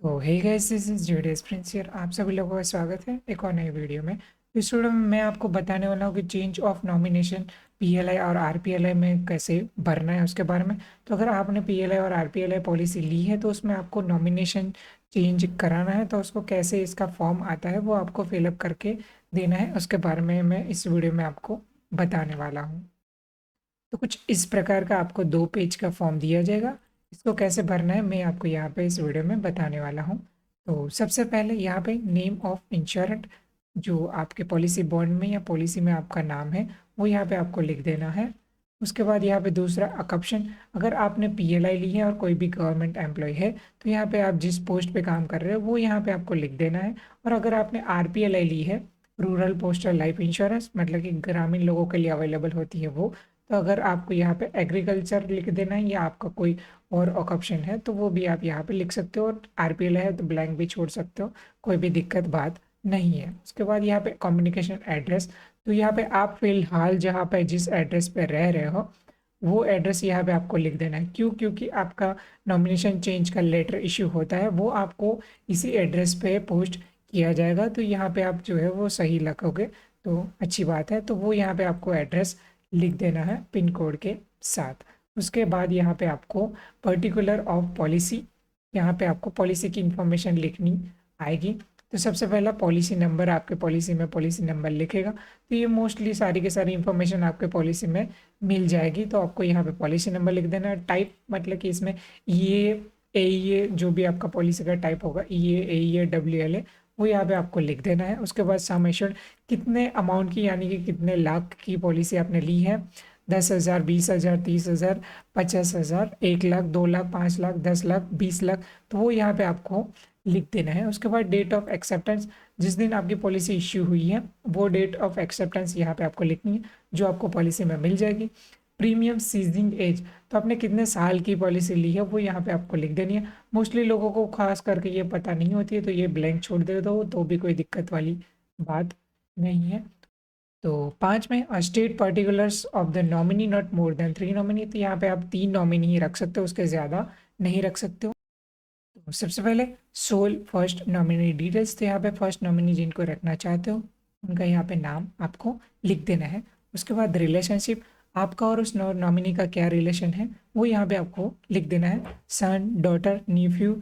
तो hey guys, this is JDS Prince here. आप सभी लोगों का स्वागत है एक और नई वीडियो में। इस वीडियो में मैं आपको बताने वाला हूँ कि चेंज ऑफ नॉमिनेशन पीएलआई और आरपीएलआई में कैसे भरना है उसके बारे में। तो अगर आपने पीएलआई और आरपीएलआई पॉलिसी ली है तो उसमें आपको नॉमिनेशन चेंज कराना है, तो उसको कैसे इसका फॉर्म आता है वो आपको फिलअप करके देना है, उसके बारे में मैं इस वीडियो में आपको बताने वाला हूँ। तो कुछ इस प्रकार का आपको 2 पेज का फॉर्म दिया जाएगा। इसको कैसे भरना है मैं आपको यहाँ पे इस वीडियो में बताने वाला हूँ। तो सबसे पहले यहाँ पे नेम ऑफ इंश्योरेंट, जो आपके पॉलिसी बॉन्ड में या पॉलिसी में आपका नाम है वो यहाँ पे आपको लिख देना है। उसके बाद यहाँ पे दूसरा ऑप्शन, अगर आपने पीएलआई ली है और कोई भी गवर्नमेंट एम्प्लॉय है तो यहाँ पे आप जिस पोस्ट पे काम कर रहे हो वो यहाँ पे आपको लिख देना है। और अगर आपने आरपीएलआई ली है, रूरल पोस्टल लाइफ इंश्योरेंस, मतलब कि ग्रामीण लोगों के लिए अवेलेबल होती है वो, तो अगर आपको यहाँ पे एग्रीकल्चर लिख देना है या आपका कोई और ऑप्शन है तो वो भी आप यहाँ पे लिख सकते हो, और आरपीएल है तो ब्लैंक भी छोड़ सकते हो, कोई भी दिक्कत बात नहीं है। उसके बाद यहाँ पे कम्युनिकेशन एड्रेस, तो यहाँ पे आप फिलहाल जहाँ पे जिस एड्रेस पे रह रहे हो वो एड्रेस यहाँ पे आपको लिख देना है। क्यों? क्योंकि आपका नॉमिनेशन चेंज का लेटर इश्यू होता है वो आपको इसी एड्रेस पे पोस्ट किया जाएगा, तो यहाँ पे आप जो है वो सही लगोगे तो अच्छी बात है। तो वो यहाँ पे आपको एड्रेस लिख देना है पिन कोड के साथ। उसके बाद यहाँ पे आपको पर्टिकुलर ऑफ पॉलिसी, यहाँ पे आपको पॉलिसी की इंफॉर्मेशन लिखनी आएगी। तो सबसे पहला पॉलिसी नंबर, आपके पॉलिसी में पॉलिसी नंबर लिखेगा, तो ये मोस्टली सारी की सारी इंफॉर्मेशन आपके पॉलिसी में मिल जाएगी। तो आपको यहाँ पे पॉलिसी नंबर लिख देना है। टाइप मतलब कि इसमें ये जो भी आपका पॉलिसी का टाइप होगा, ये WLA, वो यहाँ पे आपको लिख देना है। उसके बाद सम एश्योर्ड, कितने अमाउंट की यानी कि कितने लाख की पॉलिसी आपने ली है, 10,000, 20,000, 30,000, 50,000, 1 लाख, 2 लाख, 5 लाख, 10 लाख, 20 लाख, तो वो यहाँ पे आपको लिख देना है। उसके बाद डेट ऑफ एक्सेप्टेंस, जिस दिन आपकी पॉलिसी इश्यू हुई है वो डेट ऑफ एक्सेप्टेंस यहाँ पे आपको लिखनी है, जो आपको पॉलिसी में मिल जाएगी। प्रीमियम सीजिंग एज, तो आपने कितने साल की पॉलिसी ली है वो यहाँ पे आपको लिख देनी है। मोस्टली लोगों को खास करके ये पता नहीं होती है तो ये ब्लैंक छोड़ दे दो तो भी कोई दिक्कत वाली बात नहीं है। तो 5 में state particulars of the nominee not more than 3 nominee, तो यहाँ पे आप 3 नॉमिनी ही रख सकते हो, उसके ज़्यादा नहीं रख सकते हो। तो सबसे पहले सोल फर्स्ट नॉमिनी डिटेल्स, तो यहाँ पे फर्स्ट नॉमिनी जिनको रखना चाहते हो उनका यहाँ पे नाम आपको लिख देना है। उसके बाद रिलेशनशिप, आपका और उस नॉमिनी का क्या रिलेशन है वो यहाँ पे आपको लिख देना है। सन, डॉटर, न्यूफ्यू,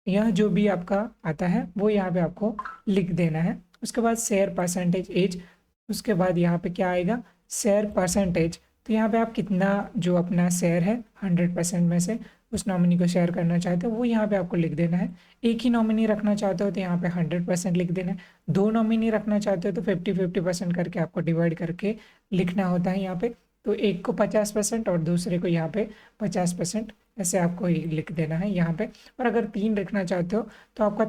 यह जो भी आपका आता है वो यहाँ पे आपको लिख देना है। उसके बाद शेयर परसेंटेज एज, उसके बाद यहाँ पे क्या आएगा, शेयर परसेंटेज, तो यहाँ पे आप कितना जो अपना शेयर है 100% में से उस नॉमिनी को शेयर करना चाहते हो वो यहाँ पे आपको लिख देना है। एक ही नॉमिनी रखना चाहते हो तो यहाँ पे 100% लिख देना है। 2 नॉमिनी रखना चाहते हो तो 50-50% करके आपको डिवाइड करके लिखना होता है यहाँ पे। तो एक को 50% और दूसरे को यहाँ पे 50%, ऐसे आपको लिख देना है यहाँ पे। और अगर 3 रखना चाहते हो तो आपका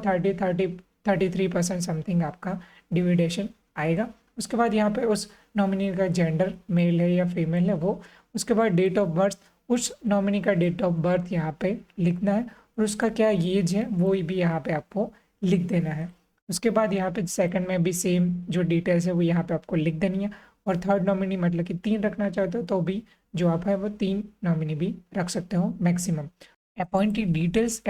33% समथिंग आपका डिविडेशन आएगा। उसके बाद यहाँ पे उस नॉमिनी का जेंडर मेल है या फीमेल है वो। उसके बाद डेट ऑफ बर्थ, उस नॉमिनी का डेट ऑफ बर्थ यहाँ पे लिखना है, और उसका क्या एज है वो भी यहाँ पे आपको लिख देना है। उसके बाद यहाँ पे सेकंड में भी सेम जो डिटेल्स है वो यहाँ पे आपको लिख देनी है। और थर्ड नॉमिनी मतलब कि 3 रखना चाहते हो तो भी जो आप है वो 3 नॉमिनी भी रख सकते हो मैक्सिमम। अपॉइंटेड डिटेल्स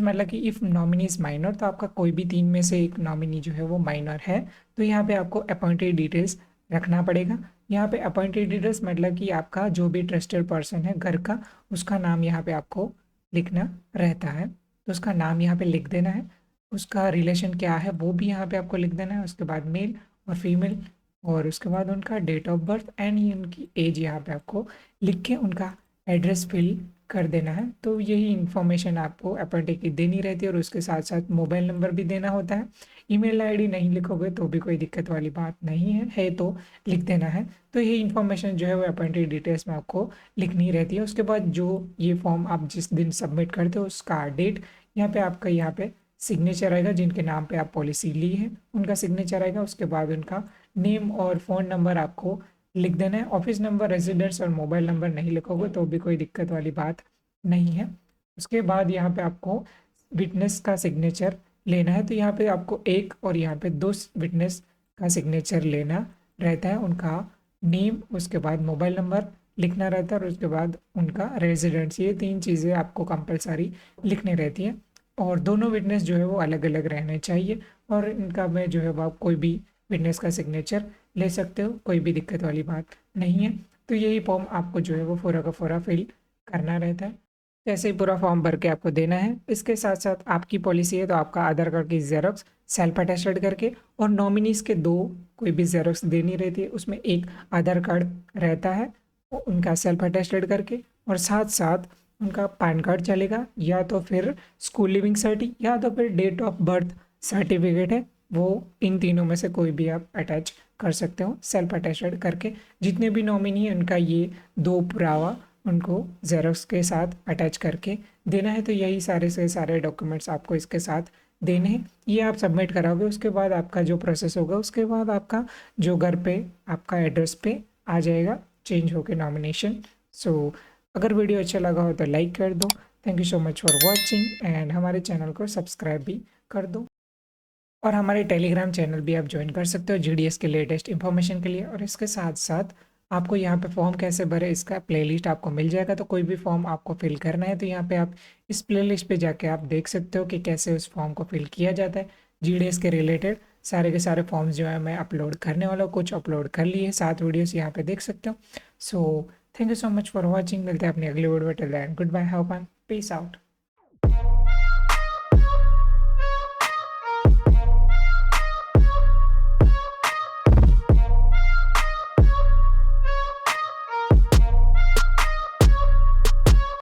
मतलब कि इफ़ नॉमिनी इज माइनर, तो आपका कोई भी 3 में से एक नॉमिनी जो है वो माइनर है तो यहाँ पे आपको अपॉइंटेड डिटेल्स रखना पड़ेगा। यहाँ पे अपॉइंटेड डिटेल्स मतलब कि आपका जो भी ट्रस्टेड पर्सन है घर का, उसका नाम यहाँ पे आपको लिखना रहता है, तो उसका नाम यहाँ पे लिख देना है। उसका रिलेशन क्या है वो भी यहाँ पे आपको लिख देना है। उसके बाद मेल और फीमेल, और उसके बाद उनका डेट ऑफ बर्थ एंड उनकी एज यहाँ पे आपको लिख के उनका एड्रेस फिल कर देना है। तो यही इन्फॉर्मेशन आपको अपॉइंटेड की देनी रहती है, और उसके साथ साथ मोबाइल नंबर भी देना होता है। ईमेल आईडी नहीं लिखोगे तो भी कोई दिक्कत वाली बात नहीं है तो लिख देना है। तो ये इन्फॉर्मेशन जो है वो अपॉइंटेड डिटेल्स में आपको लिखनी रहती है। उसके बाद जो ये फॉर्म आप जिस दिन सबमिट करते हो उसका डेट, यहाँ पे आपका यहाँ पे सिग्नेचर आएगा, जिनके नाम पे आप पॉलिसी ली है उनका सिग्नेचर आएगा। उसके बाद उनका नेम और फ़ोन नंबर आपको लिख देना है। ऑफिस नंबर, रेजिडेंस और मोबाइल नंबर नहीं लिखोगे तो भी कोई दिक्कत वाली बात नहीं है। उसके बाद यहाँ पे आपको विटनेस का सिग्नेचर लेना है, तो यहाँ पे आपको एक और यहाँ पे 2 विटनेस का सिग्नेचर लेना रहता है। उनका नेम, उसके बाद मोबाइल नंबर लिखना रहता है, और उसके बाद उनका रेजिडेंस, ये 3 चीज़ें आपको कंपलसरी लिखनी रहती है। और दोनों विटनेस जो है वो अलग अलग रहने चाहिए, और इनका में जो है वो आप कोई भी विटनेस का सिग्नेचर ले सकते हो, कोई भी दिक्कत वाली बात नहीं है। तो यही फॉर्म आपको जो है वो पूरा का पूरा फिल करना रहता है। जैसे ही पूरा फॉर्म भर के आपको देना है, इसके साथ साथ आपकी पॉलिसी है तो आपका आधार कार्ड की जेरोक्स सेल्फ अटेस्टेड करके, और नॉमिनीज़ के दो कोई भी जेरोक्स देनी रहती है, उसमें एक आधार कार्ड रहता है उनका सेल्फ अटेस्टेड करके, और साथ साथ उनका पैन कार्ड चलेगा, या तो फिर स्कूल लिविंग सर्टी, या तो फिर डेट ऑफ बर्थ सर्टिफिकेट है वो, इन तीनों में से कोई भी आप अटैच कर सकते हो सेल्फ अटेस्टेड करके। जितने भी नॉमिनी हैं उनका ये दो पुरावा उनको जेरोक्स के साथ अटैच करके देना है। तो यही सारे से सारे डॉक्यूमेंट्स आपको इसके साथ देने हैं। ये आप सबमिट कराओगे, उसके बाद आपका जो प्रोसेस होगा, उसके बाद आपका जो घर पे आपका एड्रेस पे आ जाएगा चेंज होके नॉमिनेशन। सो अगर वीडियो अच्छा लगा हो तो लाइक कर दो। Thank you so much for watching, and हमारे चैनल को सब्सक्राइब भी कर दो, और हमारे टेलीग्राम चैनल भी आप ज्वाइन कर सकते हो जीडीएस के लेटेस्ट इन्फॉर्मेशन के लिए। और इसके साथ साथ आपको यहाँ पे फॉर्म कैसे भरे इसका प्लेलिस्ट आपको मिल जाएगा। तो कोई भी फॉर्म आपको फिल करना है तो यहाँ पे आप इस प्लेलिस्ट पे जाके आप देख सकते हो कि कैसे उस फॉर्म को फिल किया जाता है। जीडीएस के रिलेटेड सारे के सारे फॉर्म्स जो है मैं अपलोड करने वाला हूँ, कुछ अपलोड कर लिए, 7 वीडियोस यहाँ पे देख सकते हो। So thank you so much for watching, मिलते हैं अपनी अगली video. Till then goodbye, have fun, peace out.